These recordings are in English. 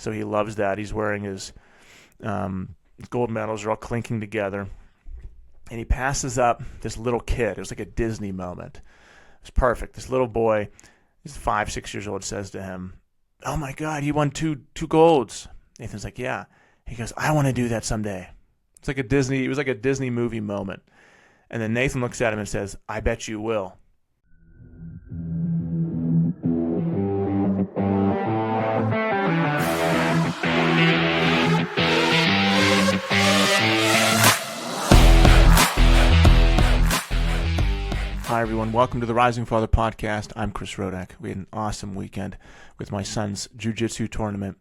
So he loves that. He's wearing his gold medals are all clinking together. And he passes up this little kid. It was like a Disney moment. It was perfect. This little boy, he's 5, 6 years old, says to him, "Oh my God, he won two golds." Nathan's like, "Yeah." He goes, "I want to do that someday." It was like a Disney movie moment. And then Nathan looks at him and says, "I bet you will." Hi, everyone. Welcome to the Rising Father podcast. I'm Chris Rodack. We had an awesome weekend with my son's Jiu Jitsu tournament,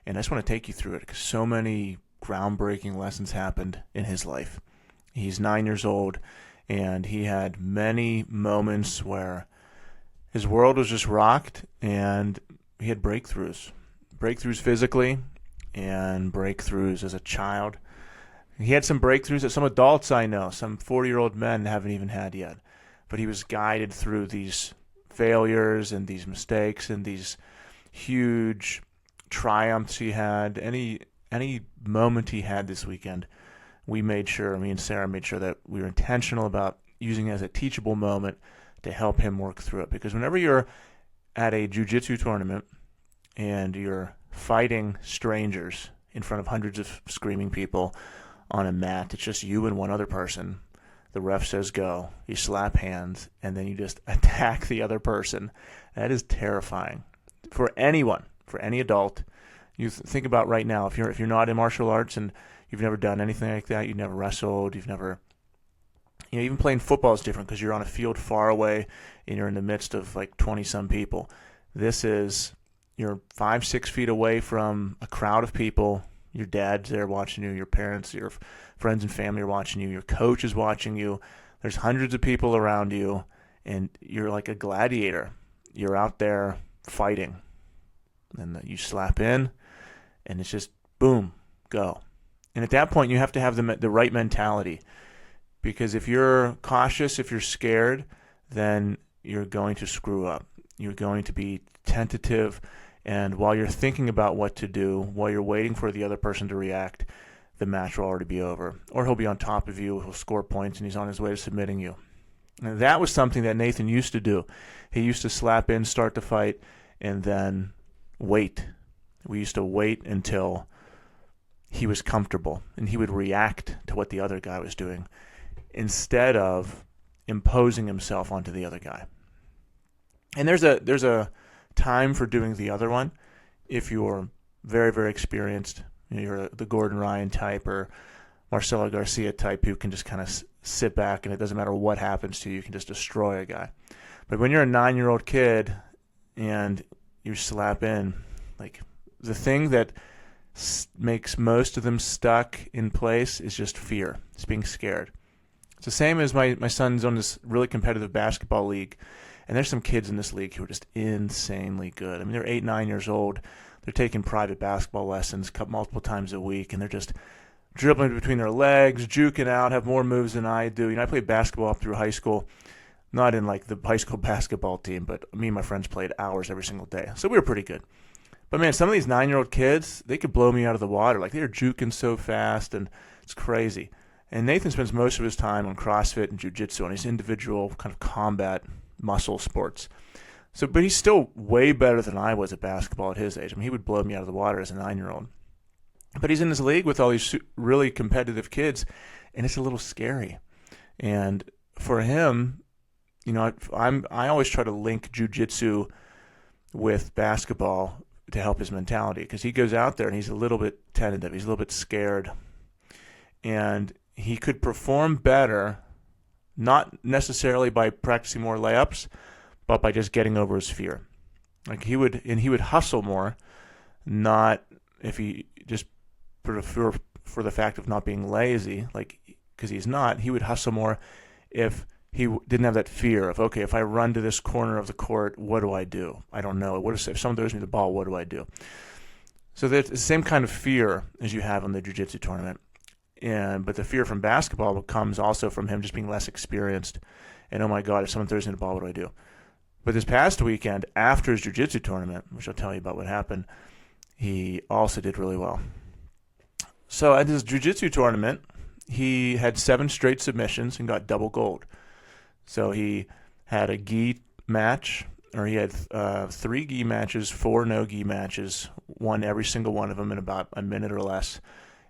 and I just want to take you through it because so many groundbreaking lessons happened in his life. He's 9 years old, and he had many moments where his world was just rocked, and he had breakthroughs physically and breakthroughs as a child. He had some breakthroughs that some adults I know, some 40-year-old men haven't even had yet. But he was guided through these failures and these mistakes and these huge triumphs he had. Any moment he had this weekend, me and Sarah made sure that we were intentional about using it as a teachable moment to help him work through it. Because whenever you're at a jiu-jitsu tournament and you're fighting strangers in front of hundreds of screaming people on a mat, it's just you and one other person. The ref says go, you slap hands, and then you just attack the other person. That is terrifying for anyone, for any adult. You think about right now, if you're not in martial arts and you've never done anything like that, you've never wrestled, you've never, even playing football is different because you're on a field far away and you're in the midst of like 20-some people. This is, you're 5, 6 feet away from a crowd of people. Your dad's there watching you, your parents, your friends and family are watching you, your coach is watching you. There's hundreds of people around you, and you're like a gladiator. You're out there fighting. And you slap in, and it's just boom, go. And at that point, you have to have the right mentality. Because if you're cautious, if you're scared, then you're going to screw up. You're going to be tentative. And while you're thinking about what to do, while you're waiting for the other person to react, the match will already be over. Or he'll be on top of you, he'll score points, and he's on his way to submitting you. And that was something that Nathan used to do. He used to slap in, start the fight, and then wait. We used to wait until he was comfortable, and he would react to what the other guy was doing instead of imposing himself onto the other guy. And there's a time for doing the other one if you're very, very experienced. You're the Gordon Ryan type or Marcelo Garcia type who can just kind of sit back and it doesn't matter what happens to you, you can just destroy a guy. But when you're a 9-year-old kid and you slap in, like the thing that makes most of them stuck in place is just fear. It's being scared. It's the same as my son's on this really competitive basketball league. And there's some kids in this league who are just insanely good. I mean, they're 8, 9 years old. They're taking private basketball lessons multiple times a week, and they're just dribbling between their legs, juking out, have more moves than I do. I played basketball up through high school, not in like the high school basketball team, but me and my friends played hours every single day. So we were pretty good. But man, some of these 9-year-old kids, they could blow me out of the water. Like they're juking so fast, and it's crazy. And Nathan spends most of his time on CrossFit and Jiu Jitsu, on his individual kind of combat muscle sports. But he's still way better than I was at basketball at his age. I mean, he would blow me out of the water as a 9-year-old. But he's in this league with all these really competitive kids, and it's a little scary. And for him, I always try to link jiu-jitsu with basketball to help his mentality, because he goes out there and he's a little bit tentative. He's a little bit scared. And he could perform better, not necessarily by practicing more layups, but by just getting over his fear. Like he would hustle more, not if he just for the fact of not being lazy, like because he's not. He would hustle more if he didn't have that fear of, okay, if I run to this corner of the court, what do I do? I don't know. What if someone throws me the ball? What do I do? So that's the same kind of fear as you have in the jiu-jitsu tournament. But the fear from basketball comes also from him just being less experienced. And, oh, my God, if someone throws me the ball, what do I do? But this past weekend, after his jiu-jitsu tournament, which I'll tell you about what happened, he also did really well. So at his jiu-jitsu tournament, he had 7 straight submissions and got double gold. So he had a gi match, or he had 3 gi matches, 4 no gi matches, won every single one of them in about a minute or less,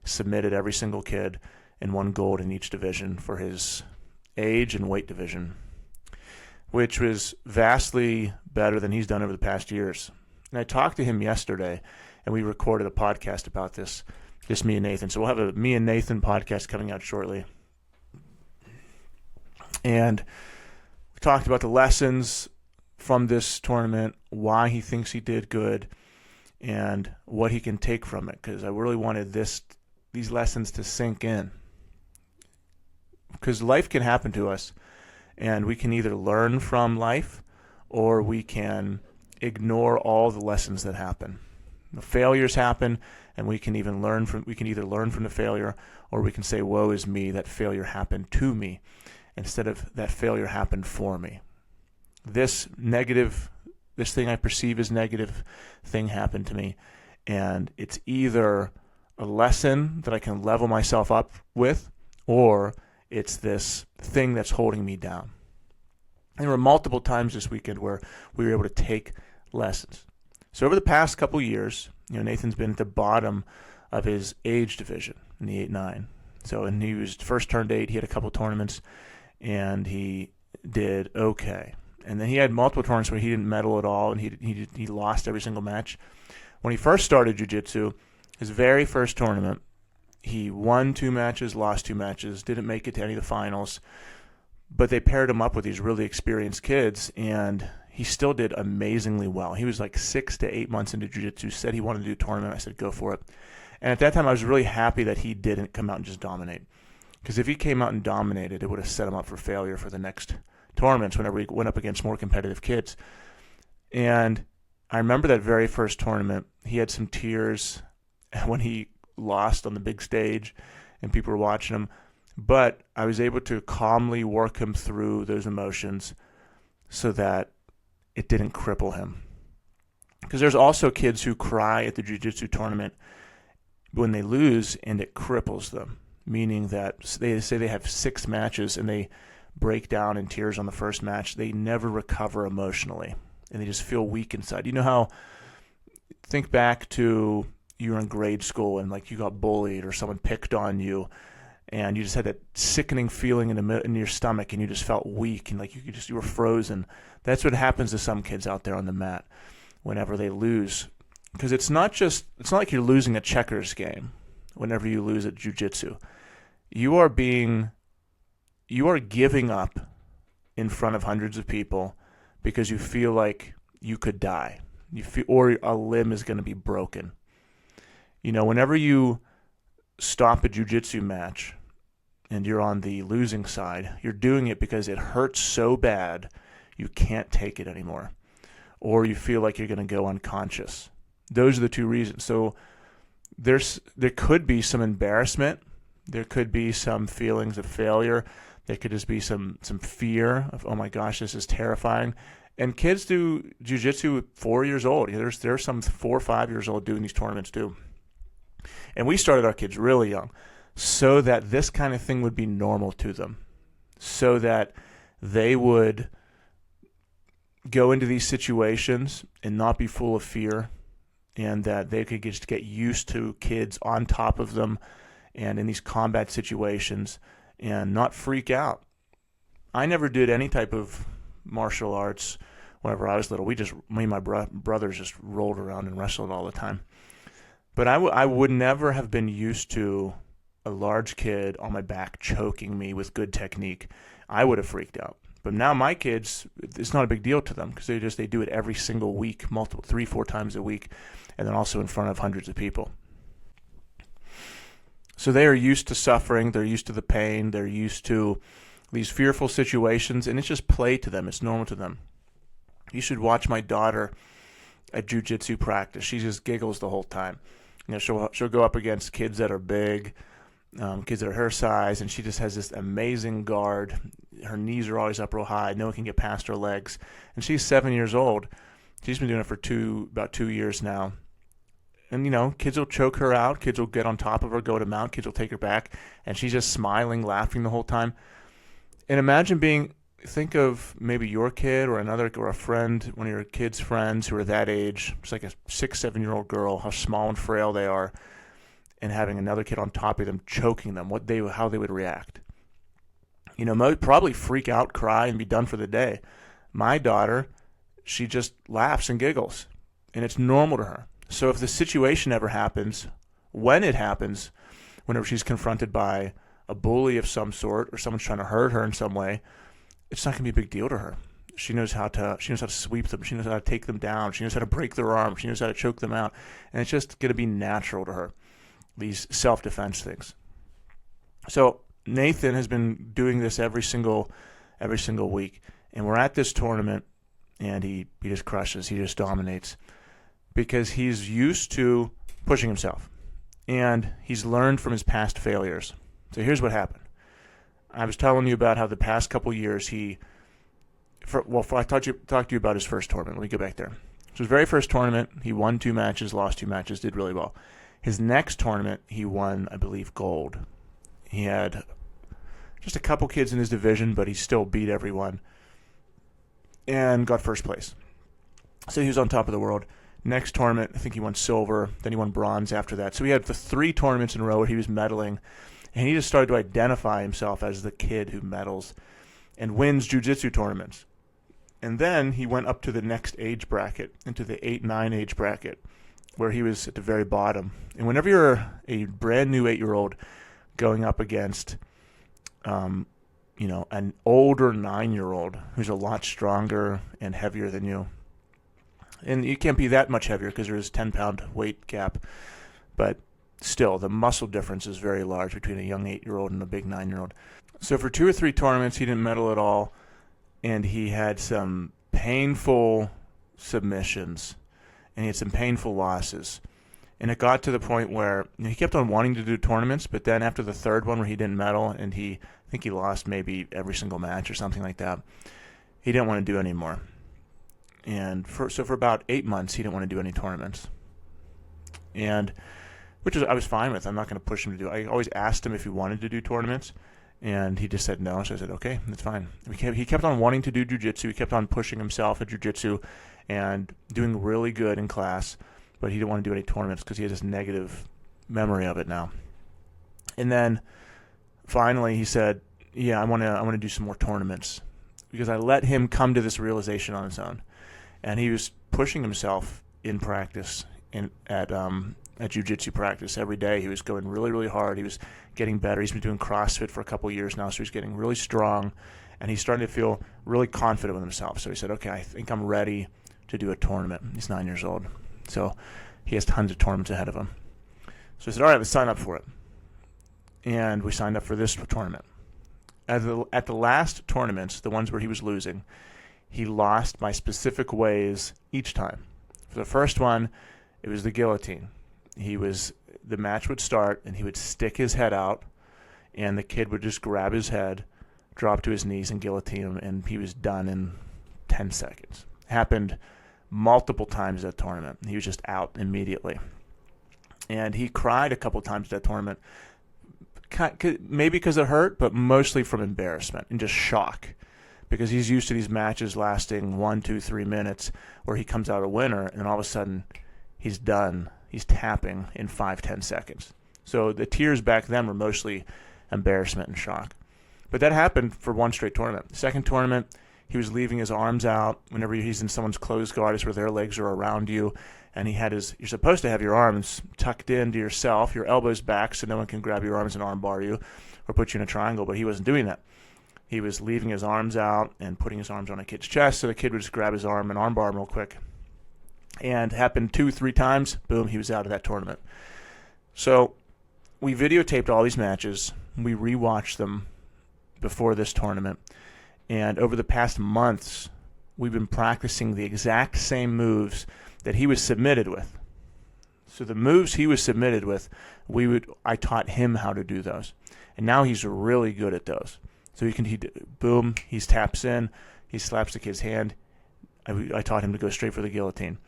submitted every single kid, and won gold in each division for his age and weight division, which was vastly better than he's done over the past years. And I talked to him yesterday, and we recorded a podcast about this, just me and Nathan. So we'll have a me and Nathan podcast coming out shortly. And we talked about the lessons from this tournament, why he thinks he did good, and what he can take from it, because I really wanted these lessons to sink in. Because life can happen to us, and we can either learn from life or we can ignore all the lessons that happen. The failures happen, and we can either learn from the failure, or we can say, woe is me, that failure happened to me, instead of that failure happened for me. This thing I perceive as negative thing happened to me, and it's either a lesson that I can level myself up with, or it's this thing that's holding me down. And there were multiple times this weekend where we were able to take lessons. So over the past couple years, Nathan's been at the bottom of his age division in the 8-9. So, and he was first turned 8. He had a couple tournaments, and he did okay. And then he had multiple tournaments where he didn't medal at all, and he lost every single match. When he first started jiu-jitsu, his very first tournament, he won 2 matches, lost 2 matches, didn't make it to any of the finals, but they paired him up with these really experienced kids, and he still did amazingly well. He was like 6 to 8 months into jiu-jitsu, said he wanted to do a tournament. I said, go for it. And at that time, I was really happy that he didn't come out and just dominate. Because if he came out and dominated, it would have set him up for failure for the next tournaments whenever he went up against more competitive kids. And I remember that very first tournament, he had some tears when he lost on the big stage and people were watching him. But I was able to calmly work him through those emotions so that it didn't cripple him. Because there's also kids who cry at the jiu-jitsu tournament when they lose, and it cripples them, meaning that they say they have 6 matches and they break down in tears on the first match. They never recover emotionally, and they just feel weak inside. You know how, think back to you were in grade school and like you got bullied or someone picked on you, and you just had that sickening feeling in your stomach, and you just felt weak and like you were frozen. That's what happens to some kids out there on the mat whenever they lose, because it's not like you're losing a checkers game. Whenever you lose at jiu-jitsu, you are giving up in front of hundreds of people because you feel like you could die, or a limb is going to be broken. Whenever you stop a jiu-jitsu match and you're on the losing side, you're doing it because it hurts so bad you can't take it anymore, or you feel like you're going to go unconscious. Those are the 2 reasons. So there could be some embarrassment, there could be some feelings of failure, there could just be some fear of, oh my gosh, this is terrifying. And kids do jiu-jitsu at 4 years old. There's some 4 or 5 years old doing these tournaments too. And we started our kids really young so that this kind of thing would be normal to them, so that they would go into these situations and not be full of fear, and that they could just get used to kids on top of them and in these combat situations and not freak out. I never did any type of martial arts whenever I was little. Me and my brothers just rolled around and wrestled all the time. But I would never have been used to a large kid on my back choking me with good technique. I would have freaked out. But now my kids, it's not a big deal to them because they do it every single week, 3-4 times a week, and then also in front of hundreds of people. So they are used to suffering, they're used to the pain, they're used to these fearful situations, and it's just play to them, it's normal to them. You should watch my daughter at jiu-jitsu practice. She just giggles the whole time. She'll go up against kids that are big, kids that are her size, and she just has this amazing guard. Her knees are always up real high. No one can get past her legs. And she's 7 years old. She's been doing it for about 2 years now. And, kids will choke her out. Kids will get on top of her, go to mount. Kids will take her back. And she's just smiling, laughing the whole time. And imagine think of maybe your kid or a friend, one of your kid's friends who are that age. It's like a 6, 7-year-old girl, how small and frail they are. And having another kid on top of them, choking them, how they would react. Probably freak out, cry, and be done for the day. My daughter, she just laughs and giggles. And it's normal to her. So if the situation ever happens, when it happens, whenever she's confronted by a bully of some sort or someone's trying to hurt her in some way, it's not going to be a big deal to her. She knows how to sweep them. She knows how to take them down. She knows how to break their arms. She knows how to choke them out. And it's just going to be natural to her, these self-defense things. So Nathan has been doing this every single week. And we're at this tournament, and he just crushes. He just dominates. Because he's used to pushing himself, and he's learned from his past failures. So here's what happened. I was telling you about how the past couple years I talked to you about his first tournament. Let me go back there. So his very first tournament, he won 2 matches, lost 2 matches, did really well. His next tournament, he won, I believe, gold. He had just a couple kids in his division, but he still beat everyone and got first place. So he was on top of the world. Next tournament, I think he won silver. Then he won bronze after that. So he had the 3 tournaments in a row where he was medaling. And he just started to identify himself as the kid who medals and wins Jiu Jitsu tournaments. And then he went up to the next age bracket, into the 8-9 age bracket, where he was at the very bottom. And whenever you're a brand new 8-year-old going up against, an older 9-year-old who's a lot stronger and heavier than you, and you can't be that much heavier because there is a 10-pound weight gap. But still, the muscle difference is very large between a young 8-year-old and a big 9-year-old. So for 2 or 3 tournaments, he didn't medal at all. And he had some painful submissions. And he had some painful losses. And it got to the point where he kept on wanting to do tournaments. But then after the 3rd one where he didn't medal, and I think he lost maybe every single match or something like that, he didn't want to do anymore. And for about 8 months, he didn't want to do any tournaments, and I was fine with. I'm not going to push him to do. I always asked him if he wanted to do tournaments, and he just said no. So I said, okay, that's fine. He kept on wanting to do jiu-jitsu. He kept on pushing himself at jiu-jitsu and doing really good in class, but he didn't want to do any tournaments because he has this negative memory of it now. And then finally, he said, yeah, I want to do some more tournaments, because I let him come to this realization on his own. And he was pushing himself in practice, at jiu-jitsu practice every day. He was going really, really hard. He was getting better. He's been doing CrossFit for a couple of years now, so he's getting really strong, and he's starting to feel really confident with himself. So he said, okay, I think I'm ready to do a tournament. He's 9 years old, so he has tons of tournaments ahead of him. So I said, all right, let's sign up for it. And we signed up for this tournament. At the last tournaments, the ones where he was losing, he lost by specific ways each time. For the first one, it was the guillotine. The match would start, and he would stick his head out, and the kid would just grab his head, drop to his knees, and guillotine him, and he was done in 10 seconds. It happened multiple times at that tournament. He was just out immediately. And he cried a couple times at that tournament, maybe because it hurt, but mostly from embarrassment and just shock, because he's used to these matches lasting 1, 2, 3 minutes where he comes out a winner, and all of a sudden he's done. He's tapping in 5, 10 seconds. So the tears back then were mostly embarrassment and shock. But that happened for one straight tournament. The second tournament, he was leaving his arms out. Whenever he's in someone's closed guard, it's where their legs are around you, and you're supposed to have your arms tucked into yourself, your elbows back, so no one can grab your arms and arm bar you or put you in a triangle, but he wasn't doing that. He was leaving his arms out and putting his arms on a kid's chest, so the kid would just grab his arm and arm bar him real quick. And happened 2, 3 times, boom, he was out of that tournament. So we videotaped all these matches. We rewatched them before this tournament. And over the past months, we've been practicing the exact same moves that he was submitted with. So the moves he was submitted with, I taught him how to do those. And now he's really good at those. So boom, he taps in, he slaps the kid's hand. I taught him to go straight for the guillotine.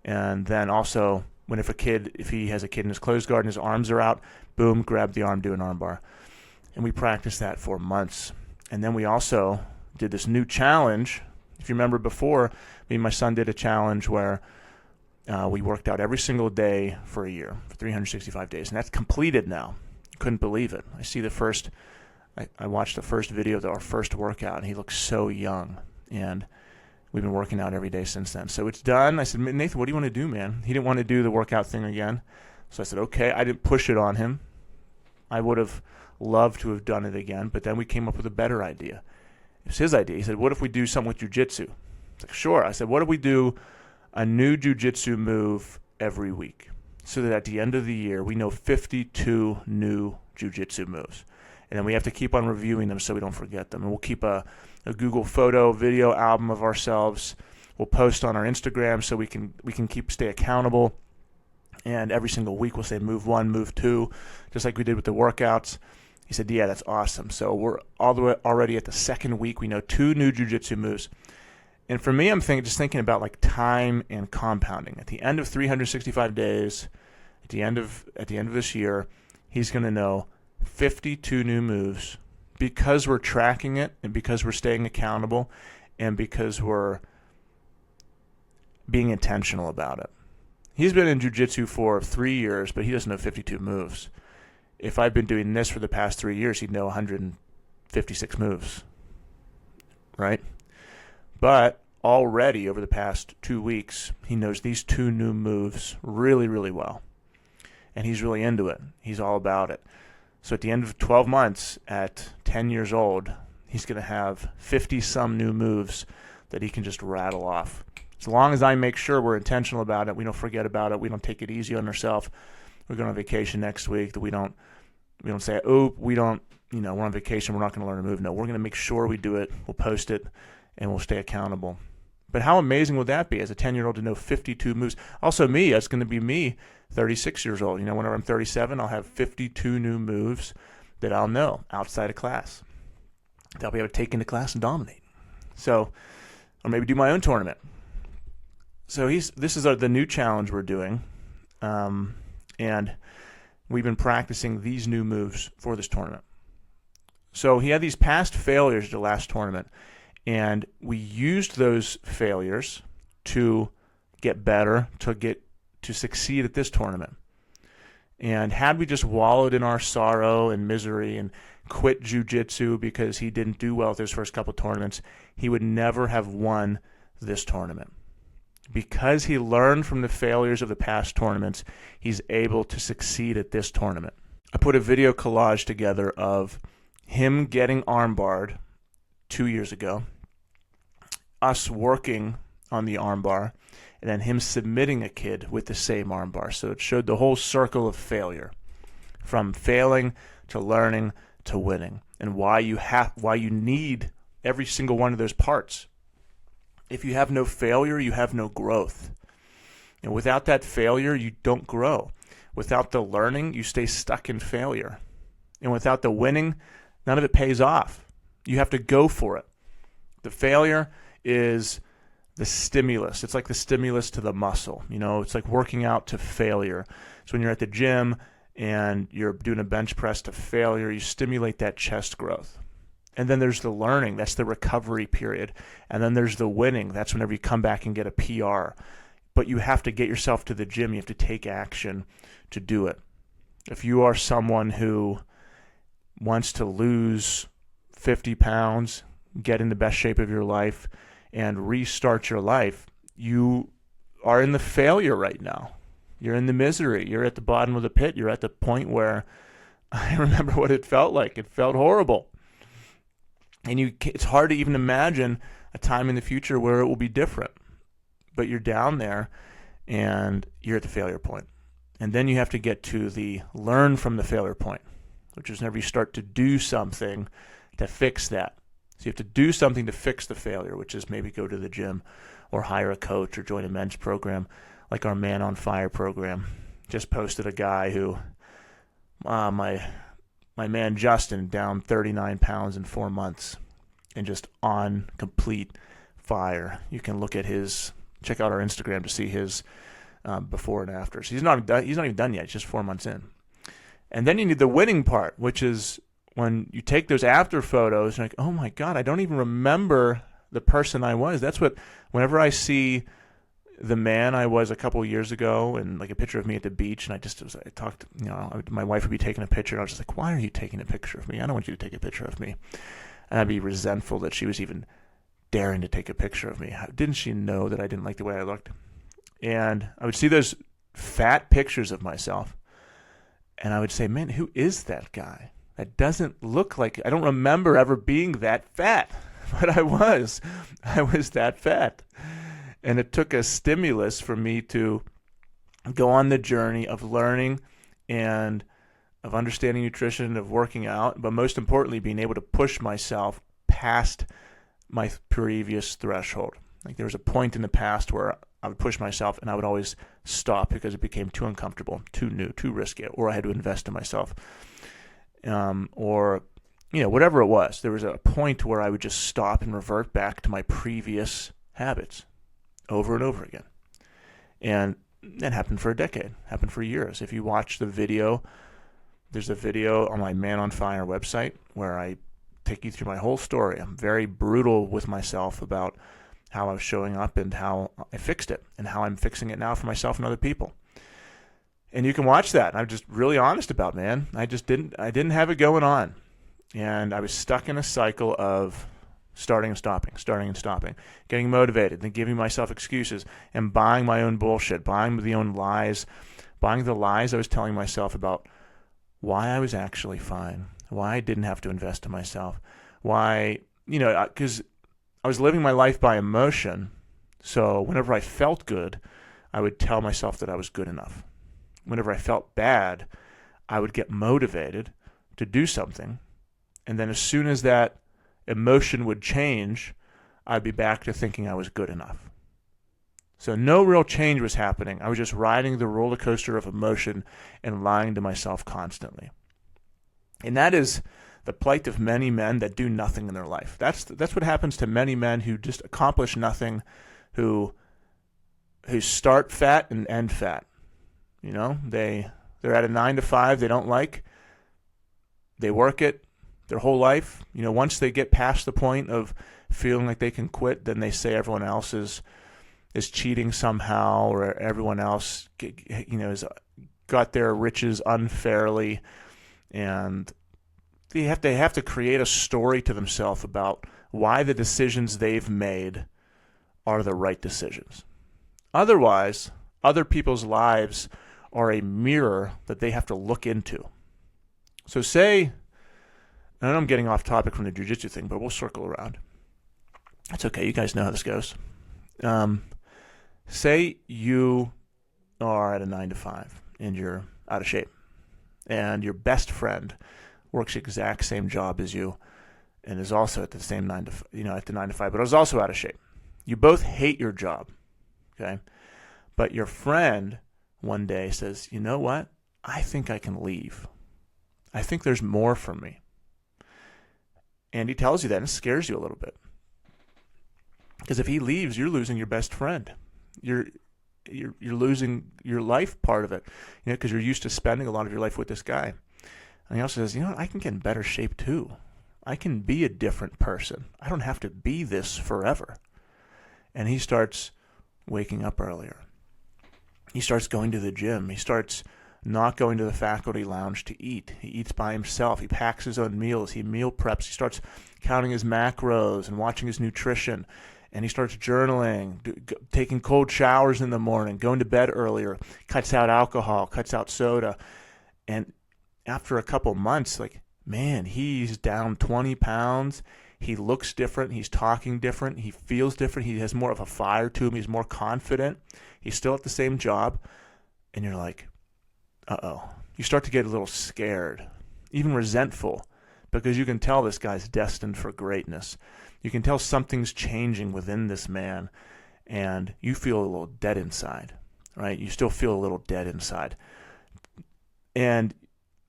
And then also when if he has a kid in his closed guard and his arms are out, boom, grab the arm, do an arm bar. And we practiced that for months. And then we also did this new challenge. If you remember before, me and my son did a challenge where we worked out every single day for a year, for 365 days. And that's completed now. Couldn't believe it. I watched the first video of our first workout, and he looks so young. And we've been working out every day since then. So it's done. I said, Nathan, what do you want to do, man? He didn't want to do the workout thing again. So I said, okay. I didn't push it on him. I would have loved to have done it again, but then we came up with a better idea. It was his idea. He said, what if we do something with Jiu Jitsu? I was like, sure. I said, what if we do a new Jiu Jitsu move every week so that at the end of the year we know 52 new Jiu Jitsu moves? And then we have to keep on reviewing them so we don't forget them. And we'll keep a Google photo, video album of ourselves. We'll post on our Instagram so we can stay accountable. And every single week we'll say move 1, move 2, just like we did with the workouts. He said, yeah, that's awesome. So we're all the way already at the second week. We know 2 new jiu-jitsu moves. And for me, I'm just thinking about like time and compounding. At the end of 365 days, at the end of this year, he's going to know 52 new moves because we're tracking it and because we're staying accountable and because we're being intentional about it. He's been in jiu-jitsu for 3 years, but he doesn't know 52 moves. If I've been doing this for the past 3 years, he'd know 156 moves, right? But already over the past 2 weeks, he knows these 2 new moves really, really well. And he's really into it. He's all about it. So at the end of 12 months, at 10 years old, he's going to have 50-some new moves that he can just rattle off. As long as I make sure we're intentional about it, we don't forget about it, we don't take it easy on ourselves. We're going on vacation next week. That we don't say, oh, we're on vacation, we're not going to learn a move. No, we're going to make sure we do it. We'll post it, and we'll stay accountable. But how amazing would that be as a 10-year-old to know 52 moves? Also me, it's going to be me, 36 years old. Whenever I'm 37, I'll have 52 new moves that I'll know outside of class, that I'll be able to take into class and dominate. So, or maybe do my own tournament. So this is the new challenge we're doing. And we've been practicing these new moves for this tournament. So he had these past failures at the last tournament, and we used those failures to get better, to succeed at this tournament. And had we just wallowed in our sorrow and misery and quit jiu-jitsu because he didn't do well at his first couple tournaments, he would never have won this tournament. Because he learned from the failures of the past tournaments, he's able to succeed at this tournament. I put a video collage together of him getting armbarred 2 years ago, us working on the armbar, and then him submitting a kid with the same armbar. So it showed the whole circle of failure, from failing to learning to winning, and why you need every single one of those parts. If you have no failure, you have no growth. And without that failure, you don't grow. Without the learning, you stay stuck in failure. And without the winning, none of it pays off. You have to go for it. The failure is the stimulus. It's like the stimulus to the muscle. It's like working out to failure. So when you're at the gym and you're doing a bench press to failure, you stimulate that chest growth. And then there's the learning. That's the recovery period. And then there's the winning. That's whenever you come back and get a PR. But you have to get yourself to the gym. You have to take action to do it. If you are someone who wants to lose 50 pounds, get in the best shape of your life, and restart your life, you are in the failure right now. You're in the misery. You're at the bottom of the pit. You're at the point where I remember what it felt like. It felt horrible. And it's hard to even imagine a time in the future where it will be different. But you're down there, and you're at the failure point. And then you have to get to the learn from the failure point, which is whenever you start to do something to fix that. So you have to do something to fix the failure, which is maybe go to the gym or hire a coach or join a men's program like our Man on Fire program. Just posted a guy who, my man Justin, down 39 pounds in 4 months and just on complete fire. You can check out our Instagram to see his before and after. So he's not even done yet. He's just 4 months in. And then you need the winning part, which is when you take those after photos, and like, oh my God, I don't even remember the person I was. That's what, whenever I see the man I was a couple of years ago, and like a picture of me at the beach, and I talked, my wife would be taking a picture, and I was just like, why are you taking a picture of me? I don't want you to take a picture of me. And I'd be resentful that she was even daring to take a picture of me. Didn't she know that I didn't like the way I looked? And I would see those fat pictures of myself, and I would say, man, who is that guy? That doesn't look like, I don't remember ever being that fat, but I was that fat. And it took a stimulus for me to go on the journey of learning and of understanding nutrition, of working out, but most importantly, being able to push myself past my previous threshold. Like there was a point in the past where I would push myself and I would always stop because it became too uncomfortable, too new, too risky, or I had to invest in myself. Or whatever it was. There was a point where I would just stop and revert back to my previous habits over and over again. And that happened for a decade, happened for years. If you watch the video, there's a video on my Man on Fire website where I take you through my whole story. I'm very brutal with myself about how I was showing up and how I fixed it and how I'm fixing it now for myself and other people. And you can watch that. I'm just really honest about, man. I didn't have it going on. And I was stuck in a cycle of starting and stopping, getting motivated, then giving myself excuses and buying my own bullshit, buying the lies I was telling myself about why I was actually fine, why I didn't have to invest in myself, why, because I was living my life by emotion. So whenever I felt good, I would tell myself that I was good enough. Whenever I felt bad, I would get motivated to do something. And then as soon as that emotion would change, I'd be back to thinking I was good enough. So no real change was happening. I was just riding the roller coaster of emotion and lying to myself constantly. And that is the plight of many men that do nothing in their life. That's what happens to many men who just accomplish nothing, who start fat and end fat. They're at a 9-to-5 they don't like. They work it their whole life. Once they get past the point of feeling like they can quit, then they say everyone else is cheating somehow, or everyone else has got their riches unfairly, and they have to create a story to themselves about why the decisions they've made are the right decisions. Otherwise, other people's lives are a mirror that they have to look into. So say, I know I'm getting off topic from the Jiu Jitsu thing, but we'll circle around. That's okay. You guys know how this goes. Say you are at a 9-to-5 and you're out of shape, and your best friend works the exact same job as you and is also at the same at the 9-to-5, but is also out of shape. You both hate your job, okay? But your friend one day says, you know what? I think I can leave. I think there's more for me. And he tells you that, and it scares you a little bit. Because if he leaves, you're losing your best friend. You're losing your life part of it, because you're used to spending a lot of your life with this guy. And he also says, I can get in better shape too. I can be a different person. I don't have to be this forever. And he starts waking up earlier. He starts going to the gym. He starts not going to the faculty lounge to eat. He eats by himself. He packs his own meals. He meal preps. He starts counting his macros and watching his nutrition. And he starts journaling, taking cold showers in the morning, going to bed earlier, cuts out alcohol, cuts out soda. And after a couple months, he's down 20 pounds. He looks different. He's talking different. He feels different. He has more of a fire to him. He's more confident. He's still at the same job. And you're like, uh-oh. You start to get a little scared, even resentful, because you can tell this guy's destined for greatness. You can tell something's changing within this man, and you feel a little dead inside, right? You still feel a little dead inside. And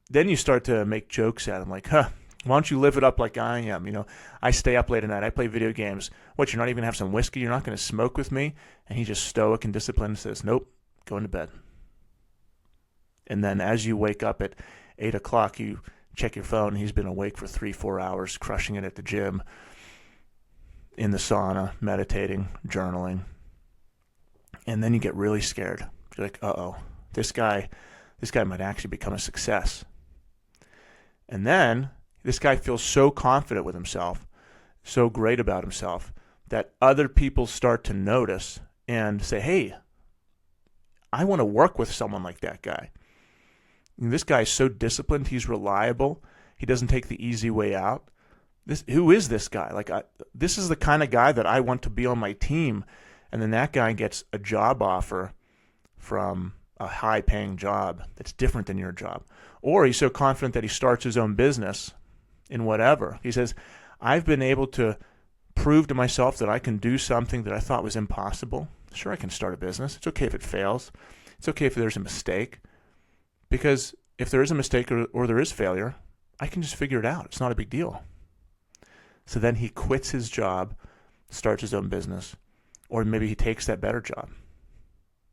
then you start to make jokes at him like, why don't you live it up like I am? I stay up late at night. I play video games. What, you're not even going to have some whiskey? You're not going to smoke with me? And he's just stoic and disciplined and says, nope, going to bed. And then as you wake up at 8 o'clock, you check your phone. He's been awake for 3-4 hours, crushing it at the gym, in the sauna, meditating, journaling. And then you get really scared. You're like, uh-oh, this guy might actually become a success. And then this guy feels so confident with himself, so great about himself, that other people start to notice and say, hey, I want to work with someone like that guy. And this guy's so disciplined, he's reliable, he doesn't take the easy way out. Who is this guy? This is the kind of guy that I want to be on my team. And then that guy gets a job offer from a high-paying job that's different than your job. Or he's so confident that he starts his own business in whatever. He says, I've been able to prove to myself that I can do something that I thought was impossible. Sure, I can start a business. It's okay if it fails. It's okay if there's a mistake. Because if there is a mistake or there is failure, I can just figure it out. It's not a big deal. So then he quits his job, starts his own business, or maybe he takes that better job.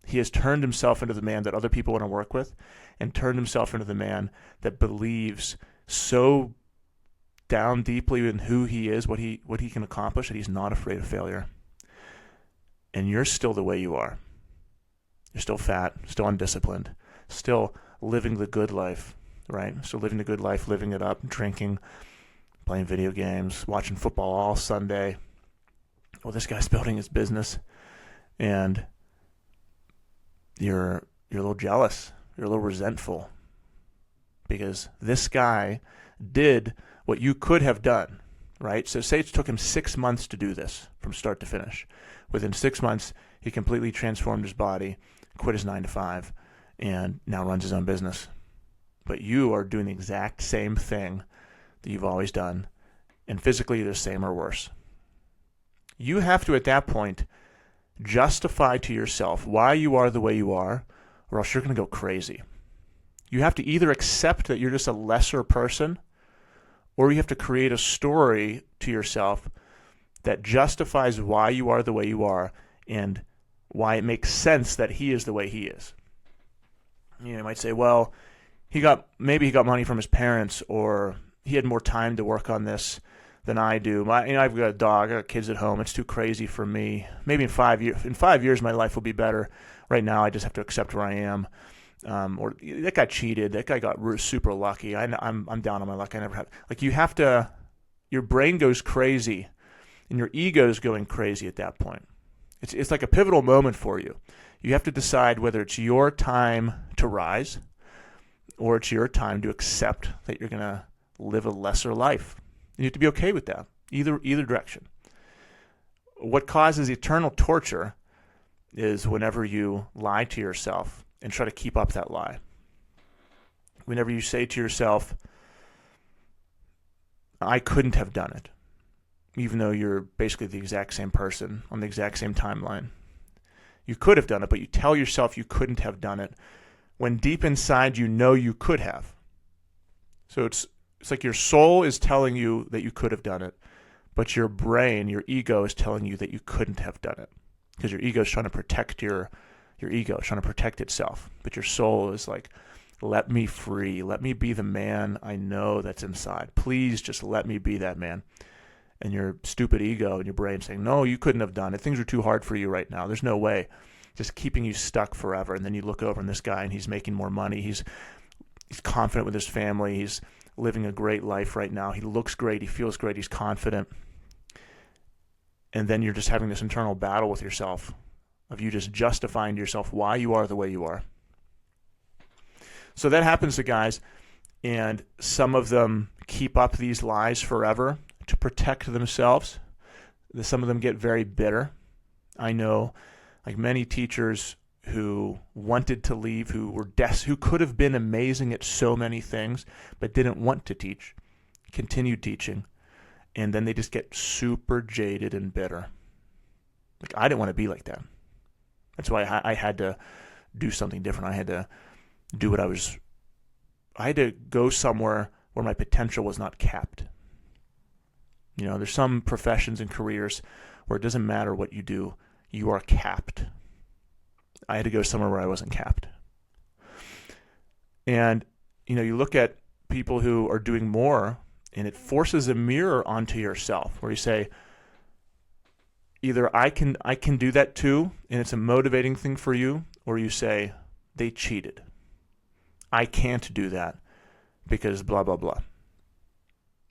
He has turned himself into the man that other people want to work with, and turned himself into the man that believes so down deeply in who he is, what he can accomplish, that he's not afraid of failure. And you're still the way you are. You're still fat, still undisciplined, still living the good life, right? Still living the good life, living it up, drinking, playing video games, watching football all Sunday. Well, this guy's building his business, and you're a little jealous. You're a little resentful because this guy did what you could have done, right? So say it took him 6 months to do this from start to finish. Within 6 months, he completely transformed his body, quit his 9-to-5, and now runs his own business. But you are doing the exact same thing that you've always done, and physically the same or worse. You have to, at that point, justify to yourself why you are the way you are, or else you're going to go crazy. You have to either accept that you're just a lesser person, or you have to create a story to yourself that justifies why you are the way you are and why it makes sense that he is the way he is. You might say, well, maybe he got money from his parents, or he had more time to work on this than I do. I've got a dog, I got kids at home. It's too crazy for me. Maybe in 5 years, my life will be better. Right now, I just have to accept where I am. Or that guy cheated. That guy got super lucky. I'm down on my luck. I never have. You have to. Your brain goes crazy, and your ego is going crazy at that point. It's like a pivotal moment for you. You have to decide whether it's your time to rise, or it's your time to accept that you're going to live a lesser life. You have to be okay with that, either direction. What causes eternal torture is whenever you lie to yourself and try to keep up that lie. Whenever you say to yourself, I couldn't have done it, even though you're basically the exact same person on the exact same timeline. You could have done it, but you tell yourself you couldn't have done it when deep inside you know you could have. So it's like your soul is telling you that you could have done it, but your brain, your ego, is telling you that you couldn't have done it, because your ego is trying to protect your ego, is trying to protect itself. But your soul is like, let me free. Let me be the man I know that's inside. Please just let me be that man. And your stupid ego and your brain saying, no, you couldn't have done it. Things are too hard for you right now. There's no way. Just keeping you stuck forever. And then you look over and this guy, and he's making more money. He's confident with his family. He's living a great life right now. He looks great. He feels great. He's confident. And then you're just having this internal battle with yourself of you just justifying to yourself why you are the way you are. So that happens to guys, and some of them keep up these lies forever to protect themselves. Some of them get very bitter. I know many teachers who wanted to leave, who could have been amazing at so many things, but didn't want to teach, continued teaching, and then they just get super jaded and bitter. I didn't want to be like that. That's why I had to do something different. I had to do what I had to go somewhere where my potential was not capped. There's some professions and careers where it doesn't matter what you do, you are capped. I had to go somewhere where I wasn't capped. And, you look at people who are doing more, and it forces a mirror onto yourself where you say, either I can do that too, and it's a motivating thing for you, or you say, they cheated. I can't do that because blah, blah, blah.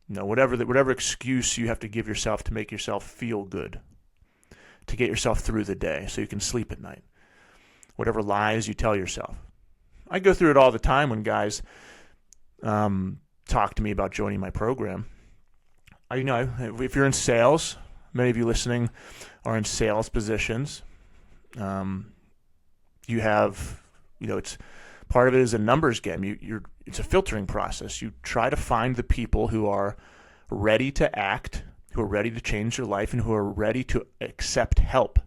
Whatever excuse you have to give yourself to make yourself feel good, to get yourself through the day so you can sleep at night. Whatever lies you tell yourself. I go through it all the time when guys talk to me about joining my program. If you're in sales, many of you listening are in sales positions. You have, it's part of it is a numbers game. It's a filtering process. You try to find the people who are ready to act, who are ready to change their life, and who are ready to accept help.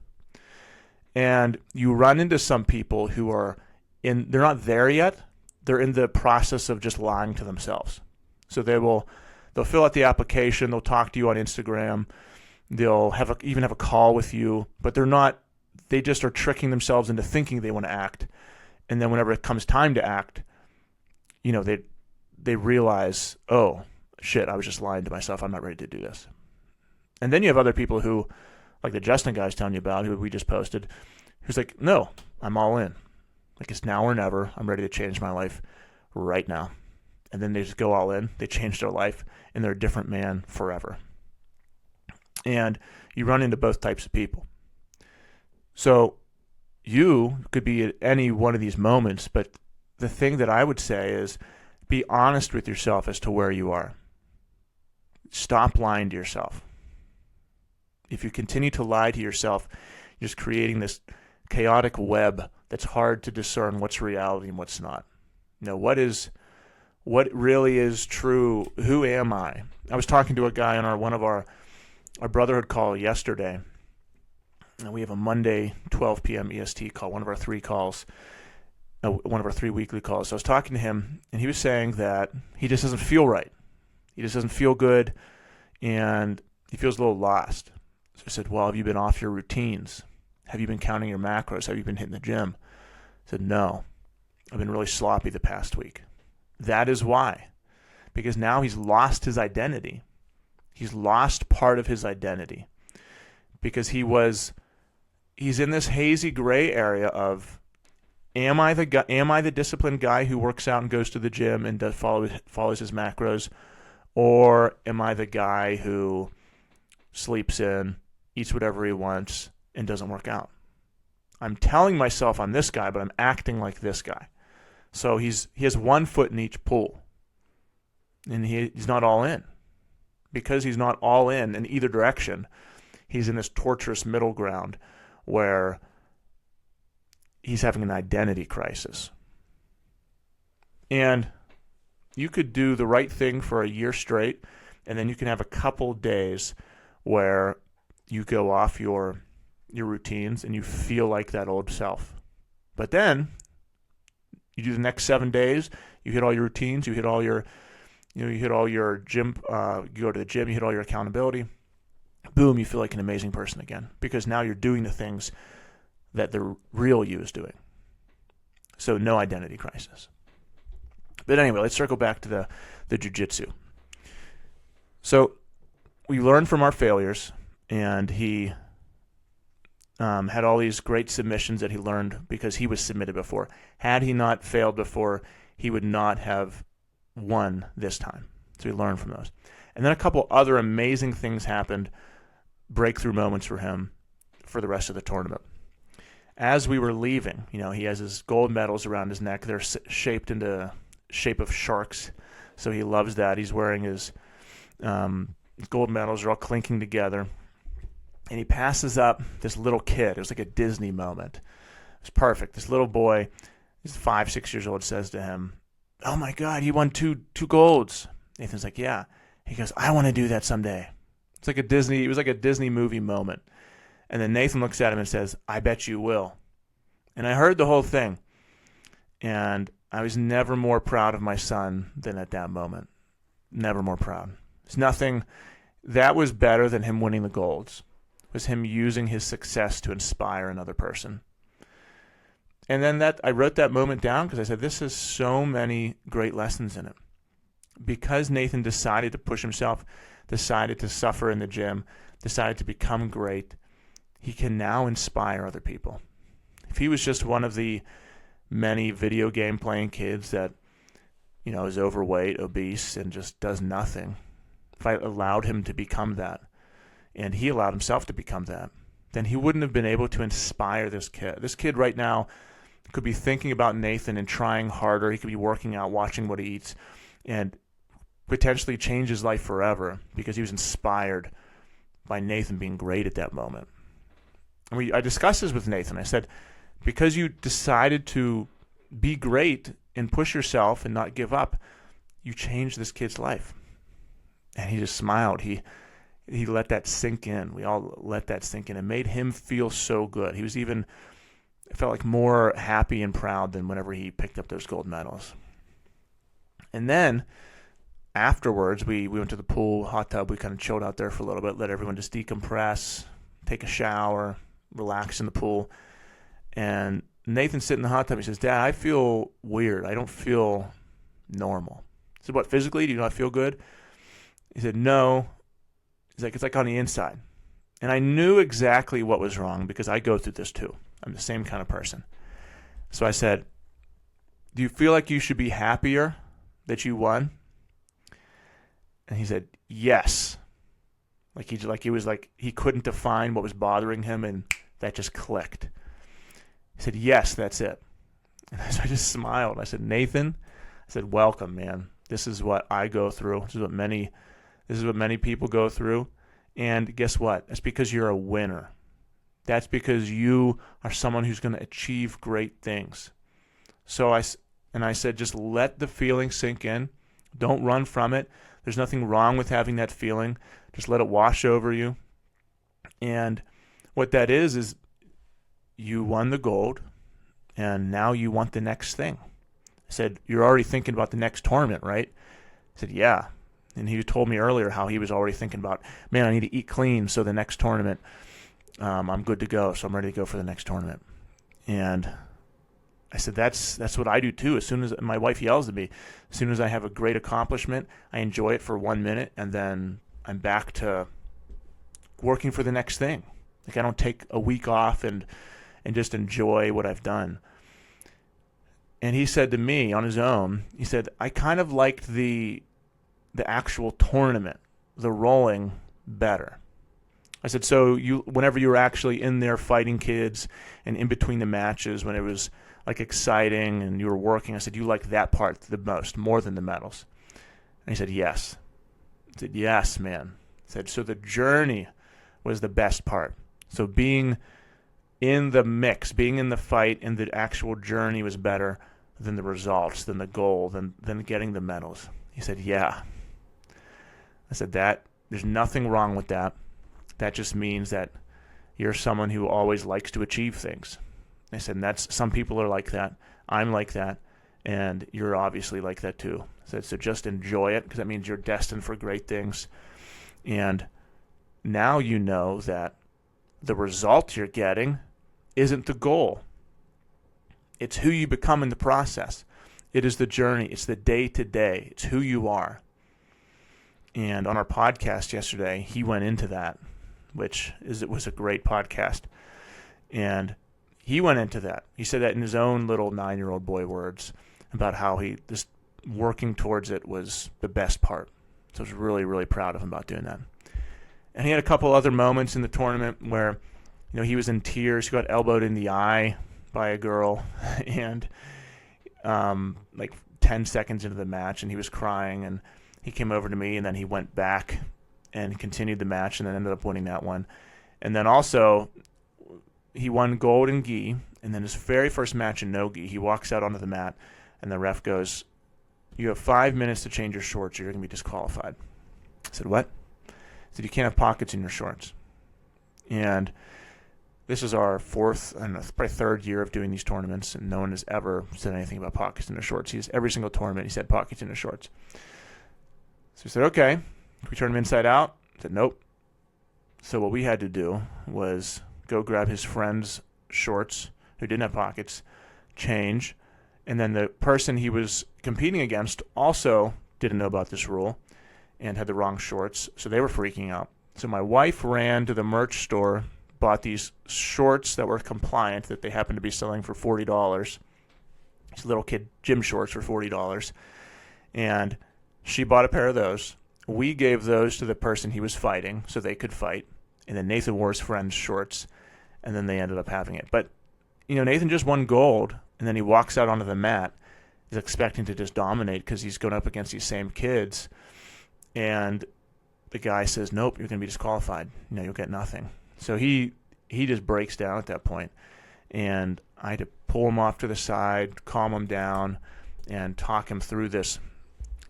And you run into some people who are they're not there yet. They're in the process of just lying to themselves. So they'll fill out the application. They'll talk to you on Instagram. They'll even have a call with you, but they just are tricking themselves into thinking they want to act. And then whenever it comes time to act, they realize, oh, shit, I was just lying to myself. I'm not ready to do this. And then you have other people who, like the Justin guy I was telling you about, who we just posted, who's like, no, I'm all in. Like, it's now or never. I'm ready to change my life right now. And then they just go all in. They change their life, and they're a different man forever. And you run into both types of people. So you could be at any one of these moments, but the thing that I would say is be honest with yourself as to where you are. Stop lying to yourself. If you continue to lie to yourself, you're just creating this chaotic web that's hard to discern what's reality and what's not. What really is true? Who am I? I was talking to a guy on one of our brotherhood call yesterday, and we have a Monday 12 p.m. EST call, one of our three weekly calls. So I was talking to him, and he was saying that he just doesn't feel right. He just doesn't feel good, and he feels a little lost. So I said, well, have you been off your routines? Have you been counting your macros? Have you been hitting the gym? I said, no. I've been really sloppy the past week. That is why. Because now he's lost his identity. He's lost part of his identity. Because he's in this hazy gray area of, am I the disciplined guy who works out and goes to the gym and follows his macros? Or am I the guy who sleeps in, eats whatever he wants, and doesn't work out? I'm telling myself I'm this guy, but I'm acting like this guy. So he has one foot in each pool, and he's not all in. Because he's not all in either direction, he's in this torturous middle ground where he's having an identity crisis. And you could do the right thing for a year straight, and then you can have a couple days where you go off your routines and you feel like that old self. But then you do the next 7 days, you hit all your routines, you hit all your gym, you go to the gym, you hit all your accountability. Boom, you feel like an amazing person again, because now you're doing the things that the real you is doing. So no identity crisis. But anyway, let's circle back to the jiu-jitsu. So we learned from our failures, and he had all these great submissions that he learned because he was submitted before. Had he not failed before, he would not have won this time. So he learned from those. And then a couple other amazing things happened, breakthrough moments for him for the rest of the tournament. As we were leaving, he has his gold medals around his neck. They're shaped into shape of sharks, so he loves that. He's wearing his gold medals are all clinking together. And he passes up this little kid. It was like a Disney moment. It was perfect. This little boy, he's 5, 6 years old, says to him, "Oh my God, he won two golds." Nathan's like, "Yeah." He goes, "I want to do that someday." It was like a Disney movie moment. And then Nathan looks at him and says, "I bet you will." And I heard the whole thing. And I was never more proud of my son than at that moment. Never more proud. It's nothing. That was better than him winning the golds. It was him using his success to inspire another person. And then I wrote that moment down because I said, this has so many great lessons in it. Because Nathan decided to push himself, decided to suffer in the gym, decided to become great, he can now inspire other people. If he was just one of the many video game playing kids that, is overweight, obese, and just does nothing, if I allowed him to become that, and he allowed himself to become that, then he wouldn't have been able to inspire this kid. This kid right now could be thinking about Nathan and trying harder. He could be working out, watching what he eats, and potentially change his life forever because he was inspired by Nathan being great at that moment. And I discussed this with Nathan. I said, because you decided to be great and push yourself and not give up, you changed this kid's life. And he just smiled. He let that sink in. We all let that sink in. It made him feel so good. He was even, felt like more happy and proud than whenever he picked up those gold medals. And then afterwards, we went to the pool, hot tub. We kind of chilled out there for a little bit, let everyone just decompress, take a shower, relax in the pool. And Nathan sitting in the hot tub. He says, Dad, I feel weird. I don't feel normal. I said, what, physically? Do you not feel good? He said, no. He's like, it's like on the inside. And I knew exactly what was wrong because I go through this too. I'm the same kind of person. So I said, do you feel like you should be happier that you won? And he said, yes. He couldn't define what was bothering him, and that just clicked. He said, yes, that's it. And so I just smiled. I said, Nathan, I said, welcome, man. This is what I go through. This is what many people go through. And guess what? That's because you're a winner. That's because you are someone who's going to achieve great things. So I said, just let the feeling sink in. Don't run from it. There's nothing wrong with having that feeling. Just let it wash over you. And what that is you won the gold, and now you want the next thing. I said, you're already thinking about the next tournament, right? I said, yeah. And he told me earlier how he was already thinking about, man, I need to eat clean so the next tournament, I'm good to go, so I'm ready to go for the next tournament. And I said, that's what I do too. As soon as my wife yells at me, as soon as I have a great accomplishment, I enjoy it for 1 minute, and then I'm back to working for the next thing. Like I don't take a week off and just enjoy what I've done. And he said to me on his own, he said, I kind of liked the actual tournament, the rolling, better. I said, so whenever you were actually in there fighting kids and in between the matches, when it was like exciting and you were working, I said, you like that part the most, more than the medals? And he said, yes. I said, yes, man. I said, so the journey was the best part. So being in the mix, being in the fight, and the actual journey was better than the results, than the goal, than getting the medals. He said, yeah. I said, there's nothing wrong with that. That just means that you're someone who always likes to achieve things. I said, some people are like that. I'm like that. And you're obviously like that too. I said, so just enjoy it, because that means you're destined for great things. And now you know that the result you're getting isn't the goal. It's who you become in the process. It is the journey. It's the day-to-day. It's who you are. And on our podcast yesterday, he went into that, it was a great podcast. And he went into that. He said that in his own little 9-year-old boy words about how just working towards it was the best part. So I was really, really proud of him about doing that. And he had a couple other moments in the tournament where, he was in tears. He got elbowed in the eye by a girl, and like 10 seconds into the match, and he was crying, and he came over to me, and then he went back and continued the match, and then ended up winning that one. And then also, he won gold in gi, and then his very first match in no gi, he walks out onto the mat, and the ref goes, you have 5 minutes to change your shorts, or you're going to be disqualified. I said, what? He said, you can't have pockets in your shorts. And this is our probably third year of doing these tournaments, and no one has ever said anything about pockets in their shorts. Every single tournament, he said pockets in his shorts. So he said, okay, can we turn them inside out? I said, nope. So what we had to do was go grab his friend's shorts, who didn't have pockets, change. And then the person he was competing against also didn't know about this rule and had the wrong shorts, so they were freaking out. So my wife ran to the merch store, bought these shorts that were compliant that they happened to be selling for $40. These little kid gym shorts for $40. And she bought a pair of those. We gave those to the person he was fighting so they could fight. And then Nathan wore his friend's shorts, and then they ended up having it. But, Nathan just won gold, and then he walks out onto the mat, is expecting to just dominate because he's going up against these same kids. And the guy says, nope, you're going to be disqualified. You'll get nothing. So he just breaks down at that point. And I had to pull him off to the side, calm him down, and talk him through this.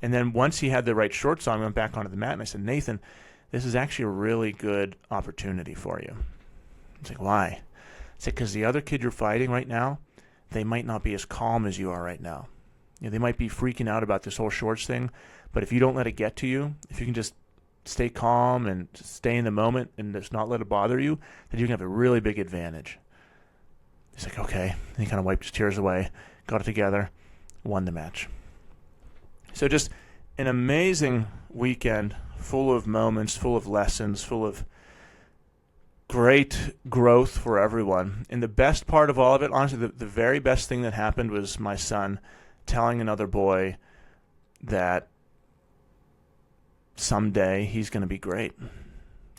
And then once he had the right shorts on, I went back onto the mat, and I said, Nathan, this is actually a really good opportunity for you. He's like, why? I said, because the other kid you're fighting right now, they might not be as calm as you are right now. They might be freaking out about this whole shorts thing, but if you don't let it get to you, if you can just stay calm and stay in the moment and just not let it bother you, then you can have a really big advantage. He's like, okay. And he kind of wiped his tears away, got it together, won the match. So just an amazing weekend, full of moments, full of lessons, full of great growth for everyone. And the best part of all of it, honestly, the very best thing that happened was my son telling another boy that someday he's going to be great.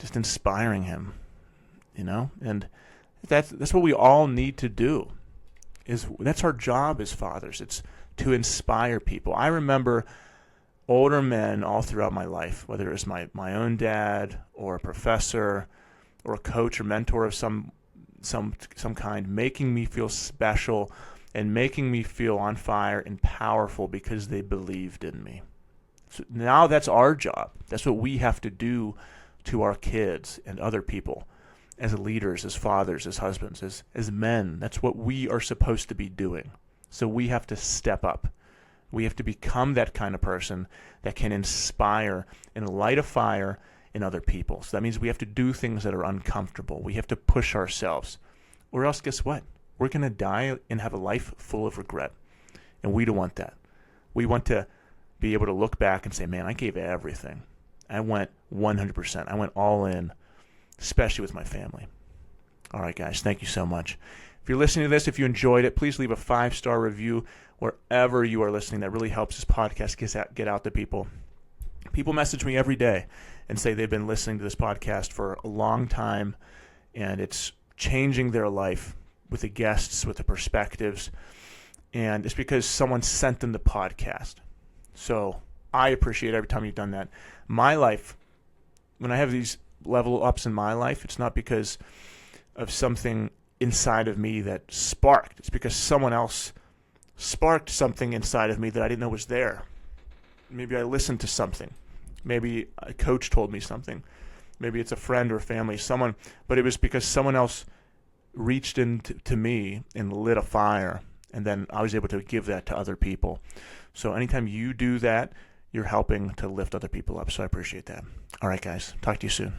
Just inspiring him, And that's what we all need to do. That's our job as fathers. It's to inspire people. I remember older men all throughout my life, whether it was my own dad or a professor or a coach or mentor of some kind, making me feel special and making me feel on fire and powerful because they believed in me. So now that's our job. That's what we have to do to our kids and other people as leaders, as fathers, as husbands, as men. That's what we are supposed to be doing. So we have to step up. We have to become that kind of person that can inspire and light a fire in other people. So that means we have to do things that are uncomfortable. We have to push ourselves. Or else, guess what? We're going to die and have a life full of regret. And we don't want that. We want to be able to look back and say, man, I gave everything. I went 100%. I went all in, especially with my family. All right, guys, thank you so much. If you're listening to this, if you enjoyed it, please leave a 5-star review wherever you are listening. That really helps this podcast get out to people. People message me every day and say they've been listening to this podcast for a long time, and it's changing their life with the guests, with the perspectives, and it's because someone sent them the podcast. So I appreciate every time you've done that. My life, when I have these level ups in my life, it's not because of something inside of me that sparked. It's because someone else sparked something inside of me that I didn't know was there. Maybe I listened to something. Maybe a coach told me something. Maybe it's a friend or family, someone. But it was because someone else reached into me and lit a fire, and then I was able to give that to other people. So anytime you do that, you're helping to lift other people up. So I appreciate that. All right, guys. Talk to you soon.